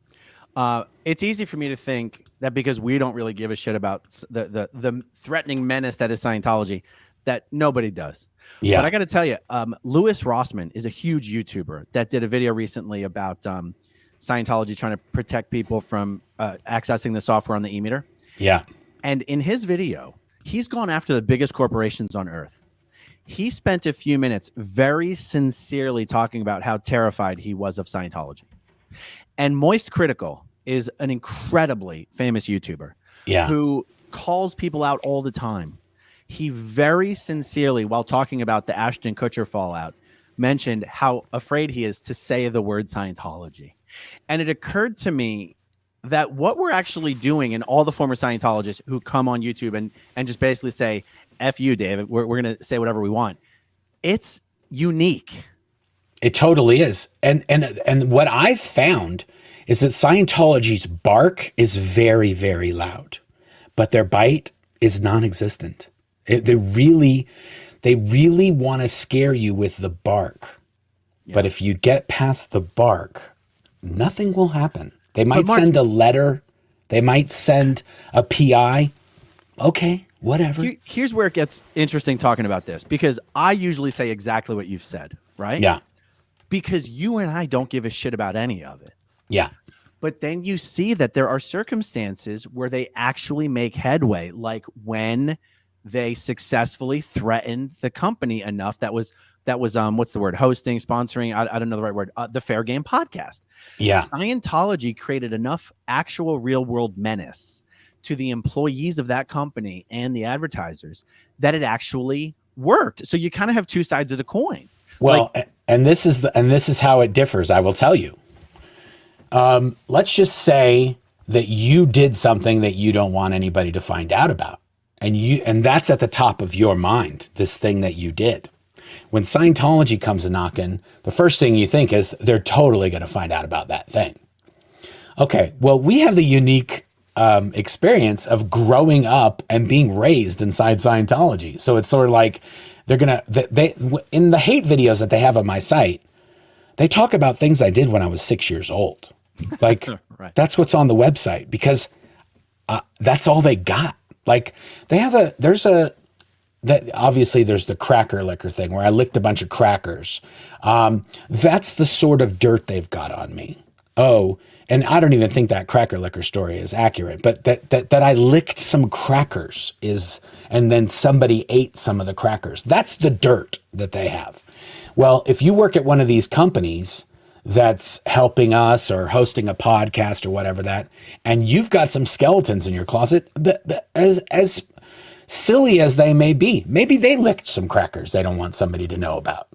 Speaker 3: It's easy for me to think that because we don't really give a shit about the threatening menace that is Scientology, that nobody does. Yeah. But I got to tell you, Louis Rossmann is a huge YouTuber that did a video recently about Scientology trying to protect people from accessing the software on the e-meter. Yeah. And in his video, he's gone after the biggest corporations on earth. He spent a few minutes very sincerely talking about how terrified he was of Scientology. And Moist Critical is an incredibly famous YouTuber who calls people out all the time. He very sincerely, while talking about the Ashton Kutcher fallout, mentioned how afraid he is to say the word Scientology. And it occurred to me that what we're actually doing, and all the former Scientologists who come on YouTube and just basically say, "F you, David, we're going to say whatever we want," it's unique.
Speaker 4: It totally is. And what I've found is that Scientology's bark is very, very loud, but their bite is non-existent. They really want to scare you with the bark. Yeah. But if you get past the bark, nothing will happen. They might send a letter. They might send a PI. Okay, whatever.
Speaker 3: Here's where it gets interesting talking about this, because I usually say exactly what you've said, right? Yeah. Because you and I don't give a shit about any of it. Yeah. But then you see that there are circumstances where they actually make headway, like when they successfully threatened the company enough that was what's the word, hosting, sponsoring, I don't know the right word, the Fair Game podcast.
Speaker 4: Yeah.
Speaker 3: Scientology created enough actual real world menace to the employees of that company and the advertisers that it actually worked. So you kind of have two sides of the coin.
Speaker 4: Well, and this is how it differs, I will tell you. Let's just say that you did something that you don't want anybody to find out about. And that's at the top of your mind, this thing that you did. When Scientology comes a knocking, the first thing you think is they're totally going to find out about that thing. Okay, well, we have the unique experience of growing up and being raised inside Scientology. So it's sort of like they're going to, in the hate videos that they have on my site, they talk about things I did when I was 6 years old. Like,
Speaker 3: right.
Speaker 4: That's what's on the website because that's all they got. Like obviously there's the cracker liquor thing where I licked a bunch of crackers. That's the sort of dirt they've got on me. Oh, and I don't even think that cracker liquor story is accurate, but that I licked some crackers and then somebody ate some of the crackers. That's the dirt that they have. Well, if you work at one of these companies that's helping us or hosting a podcast or whatever that, and you've got some skeletons in your closet, as silly as they may be, maybe they licked some crackers they don't want somebody to know about.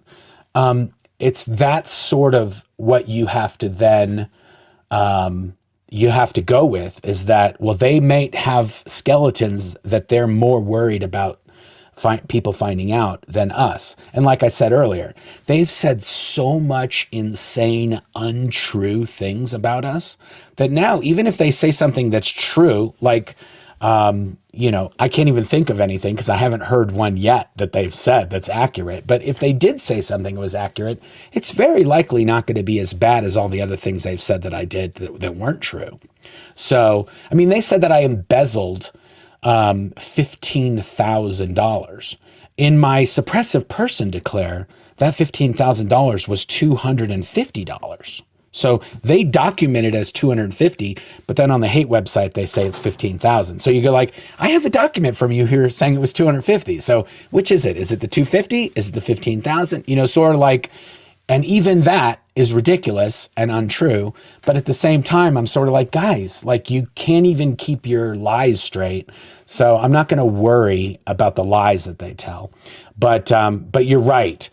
Speaker 4: It's that sort of what you have to then, you have to go with is that, well, they might have skeletons that they're more worried about people finding out than us. And like I said earlier, they've said so much insane, untrue things about us that now, even if they say something that's true, like, I can't even think of anything because I haven't heard one yet that they've said that's accurate. But if they did say something that was accurate, it's very likely not going to be as bad as all the other things they've said that I did that weren't true. So, I mean, they said that I embezzled $15,000. In my suppressive person declare, that $15,000 was $250. So they document it as 250, but then on the hate website, they say it's 15,000. So you go like, I have a document from you here saying it was 250. So which is it? Is it the 250? Is it the 15,000? Sort of like, and even that is ridiculous and untrue. But at the same time, I'm sort of like, guys, like you can't even keep your lies straight. So I'm not going to worry about the lies that they tell. But you're right.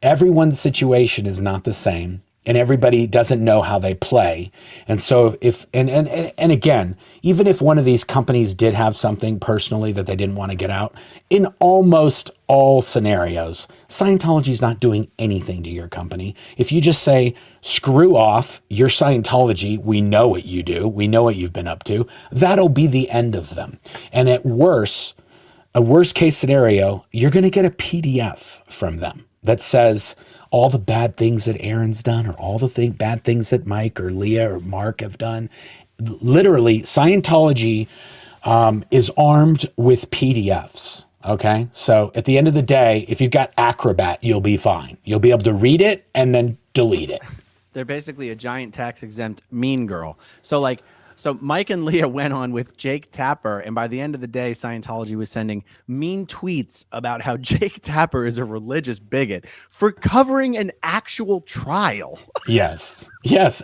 Speaker 4: Everyone's situation is not the same, and everybody doesn't know how they play. And so and again, even if one of these companies did have something personally that they didn't want to get out, in almost all scenarios, Scientology is not doing anything to your company. If you just say, screw off, you're Scientology, we know what you do, we know what you've been up to, that'll be the end of them. And at worst, a worst case scenario, you're going to get a PDF from them that says all the bad things that Aaron's done or all the bad things that Mike or Leah or Mark have done. Literally, Scientology is armed with PDFs, okay? So at the end of the day, if you've got Acrobat, you'll be fine. You'll be able to read it and then delete it.
Speaker 3: They're basically a giant tax-exempt mean girl. So Mike and Leah went on with Jake Tapper, and by the end of the day, Scientology was sending mean tweets about how Jake Tapper is a religious bigot for covering an actual trial.
Speaker 4: Yes,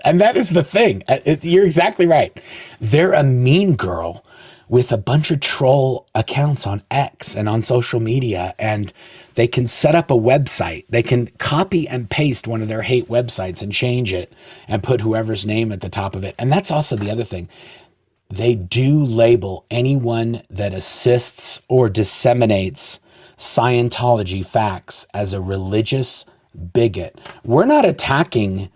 Speaker 4: and that is the thing. You're exactly right. They're a mean girl with a bunch of troll accounts on X and on social media, and they can set up a website. They can copy and paste one of their hate websites and change it and put whoever's name at the top of it. And that's also the other thing. They do label anyone that assists or disseminates Scientology facts as a religious bigot. We're not attacking,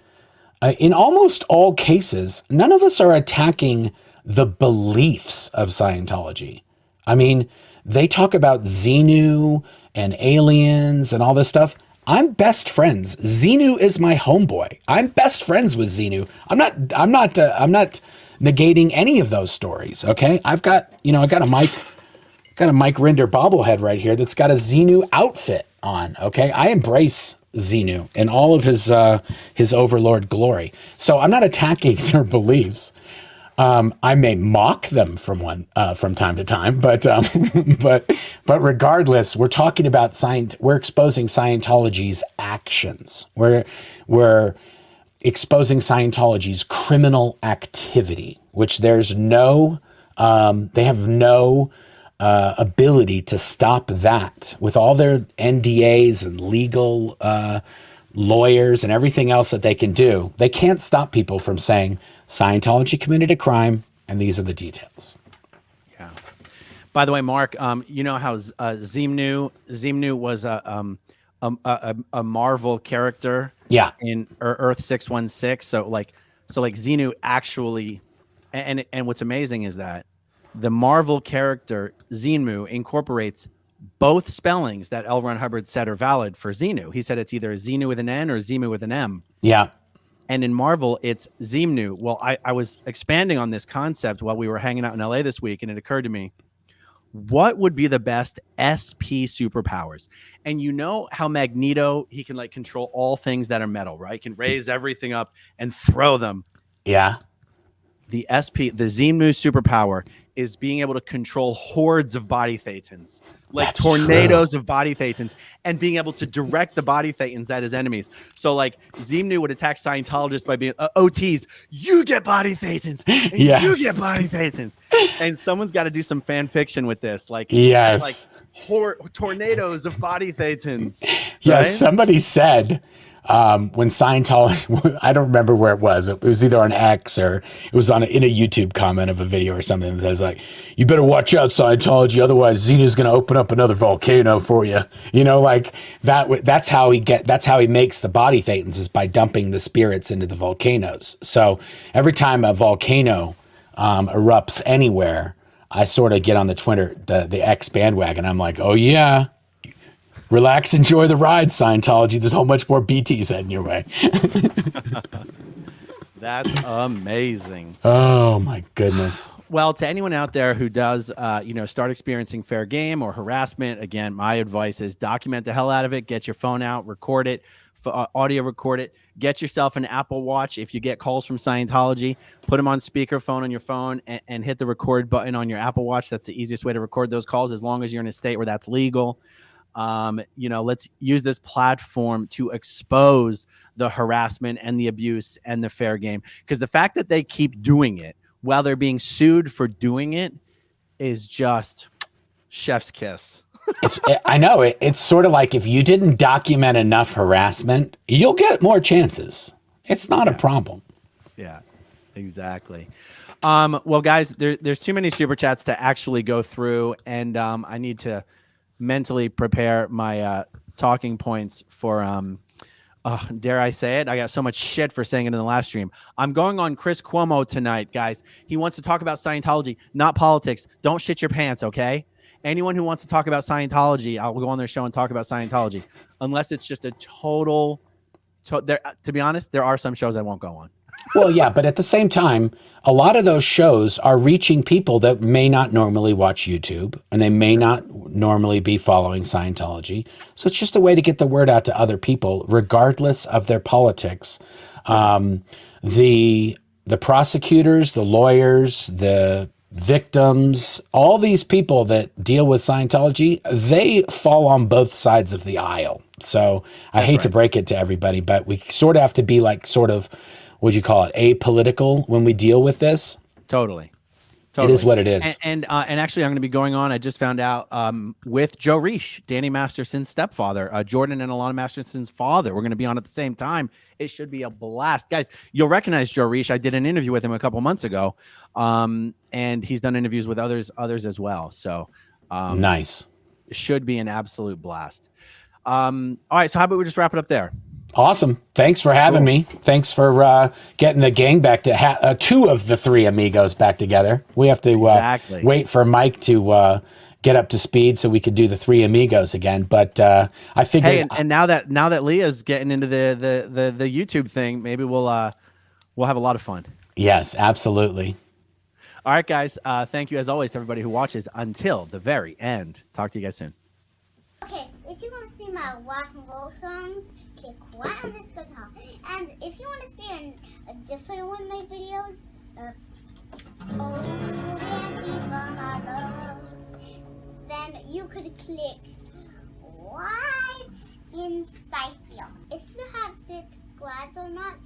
Speaker 4: in almost all cases, none of us are attacking the beliefs of Scientology. I mean, they talk about Xenu and aliens and all this stuff. I'm best friends. Xenu is my homeboy. I'm best friends with Xenu. I'm not negating any of those stories. Okay. I got a Mike Rinder bobblehead right here that's got a Xenu outfit on. Okay. I embrace Xenu and all of his overlord glory. So I'm not attacking their beliefs. I may mock them from time to time, but but regardless, we're talking about we're exposing Scientology's actions. We're exposing Scientology's criminal activity, which there's no they have no ability to stop that with all their NDAs and legal lawyers and everything else that they can do. They can't stop people from saying Scientology committed a crime, and these are the details.
Speaker 3: Yeah. By the way, Mark, you know how Xenu was a Marvel character.
Speaker 4: Yeah.
Speaker 3: In Earth 616. So like Xenu actually, and what's amazing is that the Marvel character Xenu incorporates both spellings that L. Ron Hubbard said are valid for Xenu. He said it's either Xenu with an N or Xemu with an M. Yeah. And in Marvel, it's Xemnu. Well, I was expanding on this concept while we were hanging out in LA this week, and it occurred to me, what would be the best SP superpowers? And you know how Magneto, he can like control all things that are metal, right? He can raise everything up and throw them.
Speaker 4: Yeah.
Speaker 3: The Xemnu superpower is being able to control hordes of body thetans, like
Speaker 4: That's
Speaker 3: tornadoes
Speaker 4: true.
Speaker 3: of body thetans, and being able to direct the body thetans at his enemies. So like Xemnu would attack Scientologists by being OTs, you get body thetans, and
Speaker 4: Yes.
Speaker 3: you get body thetans. And someone's got to do some fan fiction with this. Like,
Speaker 4: yes.
Speaker 3: Like tornadoes of body thetans.
Speaker 4: Yeah,
Speaker 3: right?
Speaker 4: somebody said when Scientology, I don't remember where it was. It was either on X or it was in a YouTube comment of a video or something that says like, "You better watch out, Scientology, otherwise Xenu's going to open up another volcano for you." You know, like that. That's how he makes the body thetans, is by dumping the spirits into the volcanoes. So every time a volcano erupts anywhere, I sort of get on the Twitter, the X bandwagon. I'm like, oh yeah. Relax, enjoy the ride, Scientology. There's a whole much more BTs heading your way.
Speaker 3: That's amazing.
Speaker 4: Oh my goodness.
Speaker 3: Well, to anyone out there who does, start experiencing fair game or harassment, again, my advice is document the hell out of it. Get your phone out, record it, audio record it. Get yourself an Apple Watch. If you get calls from Scientology, put them on speakerphone on your phone and hit the record button on your Apple Watch. That's the easiest way to record those calls, as long as you're in a state where that's legal. Let's use this platform to expose the harassment and the abuse and the fair game, because the fact that they keep doing it while they're being sued for doing it is just chef's kiss.
Speaker 4: I know it's sort of like, if you didn't document enough harassment, you'll get more chances. It's not a problem.
Speaker 3: Yeah, exactly. Well, guys, there's too many super chats to actually go through, and I need to mentally prepare my talking points for dare I say it? I got so much shit for saying it in the last stream. I'm going on Chris Cuomo tonight, guys. He wants to talk about Scientology, not politics. Don't shit your pants, okay? Anyone who wants to talk about Scientology, I'll go on their show and talk about Scientology, unless it's just a total to be honest, there are some shows I won't go on.
Speaker 4: Well, yeah, but at the same time, a lot of those shows are reaching people that may not normally watch YouTube, and they may not normally be following Scientology. So it's just a way to get the word out to other people, regardless of their politics. The prosecutors, the lawyers, the victims, all these people that deal with Scientology, they fall on both sides of the aisle. So I hate to break it to everybody, but we sort of have to be like what'd you call it, apolitical when we deal with this.
Speaker 3: Totally.
Speaker 4: It is what it is.
Speaker 3: And actually, I'm going to be going on, I just found out, with Joe Reish, Danny Masterson's stepfather, Jordan and Alana Masterson's father. We're going to be on at the same time. It should be a blast. Guys, you'll recognize Joe Reish. I did an interview with him a couple months ago, and he's done interviews with others as well. So
Speaker 4: nice.
Speaker 3: It should be an absolute blast. All right, so how about we just wrap it up there?
Speaker 4: Awesome. Thanks for having me. Thanks for getting the gang back to two of the three amigos back together. We have to wait for Mike to get up to speed so we could do the three amigos again. But I figured.
Speaker 3: Hey, and now that Leah's getting into the YouTube thing, maybe we'll have a lot of fun.
Speaker 4: Yes, absolutely.
Speaker 3: All right, guys. Thank you as always to everybody who watches until the very end. Talk to you guys soon.
Speaker 2: Okay. if you want to see my rock and roll songs, click right on this guitar. And if you want to see a different one of my videos, oh, dancing for my love, then you could click right inside here. If you have subscribed or not,